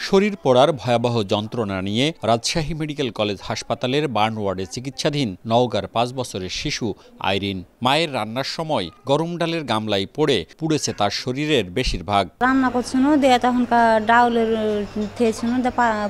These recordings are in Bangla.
শরীর পোড়ার ভয়াবহ যন্ত্রণা নিয়ে রাজশাহী মেডিকেল কলেজ হাসপাতালের বার্ন ওয়ার্ডে চিকিৎসাধীন নওগাঁর 5 বছরের শিশু আইরিন। মায়ের রান্নার সময় গরম ডালের গামলায় পুড়েছে তার শরীরের বেশিরভাগ। রান্না করছিল দিয়ে তখনকার ডাউলের থেয়েছিল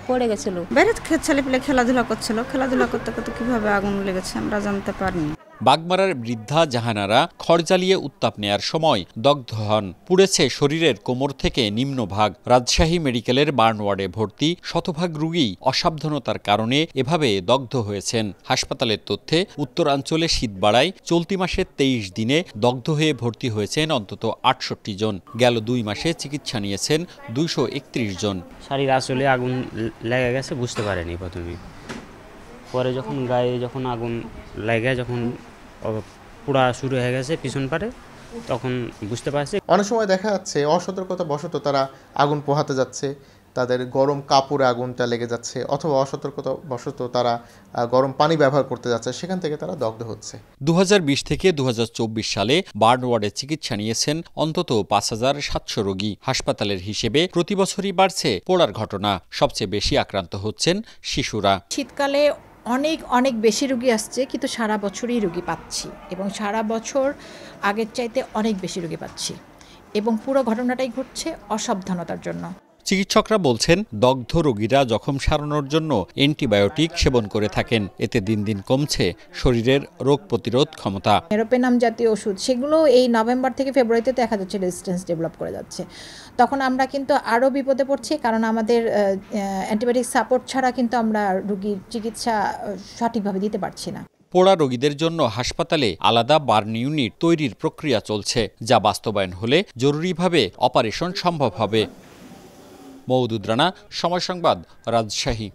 পড়ে গেছিল। বাইরে ছেলেপিলে খেলাধুলা করছিল, খেলাধুলা করতে করতে কিভাবে আগুন লেগেছে আমরা জানতে পারিনি। বাগমারার বৃদ্ধা জাহানারা খড় জ্বালিয়ে উত্তাপ নেয়ার সময় দগ্ধ হন। পুড়েছে শরীরের কোমর থেকে নিম্নভাগ। রাজশাহী মেডিকেলের বার্ন ওয়ার্ডে ভর্তি শতভাগ রোগী অসাবধানতার কারণে এভাবে দগ্ধ হয়েছেন। হাসপাতালের তথ্যে উত্তরাঞ্চলে শীত বাড়ায় চলতি মাসের 23 দিনে দগ্ধ হয়ে ভর্তি হয়েছেন অন্তত 68 জন। গেল 2 মাসে চিকিৎসা নিয়েছেন 231 জন। শারীর আসলে আগুন লেগে গেছে বুঝতে পারেনি প্রথমে, পরে যখন গায়ে আগুন লেগে পোড়া শুরু হয়ে গেছে পিছন পারে, তখন বুঝতে পারছে। অনেক সময় দেখা যাচ্ছে অসতর্কতা বশত তারা আগুন পোহাতে যাচ্ছে, তাদের গরম কাপড়ে আগুনটা লেগে যাচ্ছে, অথবা অসতর্কতা বশত তারা গরম পানি ব্যবহার করতে যাচ্ছে, সেখান থেকে তারা দগ্ধ হচ্ছে। 2020 থেকে 2024 সালে বার্ন ওয়ার্ডে চিকিৎসা নিয়েছেন অন্তত 5700 রোগী। হাসপাতালের হিসেবে প্রতি বছরই বাড়ছে পোড়ার ঘটনা। সবচেয়ে বেশি আক্রান্ত হচ্ছেন শিশুরা। শীতকালে অনেক বেশি রোগী আসছে, কিন্তু সারা বছরই রোগী পাচ্ছি এবং সারা বছর আগের চাইতে অনেক বেশি রোগী পাচ্ছি এবং পুরো ঘটনাটাই ঘটছে অসাবধানতার জন্য। চিকিৎসকরা বলছেন দগ্ধ রোগীরা জখম সারানোর জন্য অ্যান্টিবায়োটিক সেবন করে থাকেন। এতে দিন দিন কমছে শরীরের রোগ প্রতিরোধ ক্ষমতা। মেরোপেনাম জাতীয় ওষুধ সেগুলো এই নভেম্বর থেকে ফেব্রুয়ারিতে দেখা যাচ্ছে রেজিস্ট্যান্স ডেভেলপ করে যাচ্ছে। তখন আমরা কিন্তু আরও বিপদে পড়ছি, কারণ আমাদের অ্যান্টিবায়োটিক সাপোর্ট ছাড়া কিন্তু আমরা রোগীর চিকিৎসা সঠিকভাবে দিতে পারছি না। পোড়া রোগীদের জন্য হাসপাতালে আলাদা বার্ন ইউনিট তৈরির প্রক্রিয়া চলছে, যা বাস্তবায়ন হলে জরুরিভাবে অপারেশন সম্ভব হবে। মওদুদ রানা, সময় সংবাদ, রাজশাহী।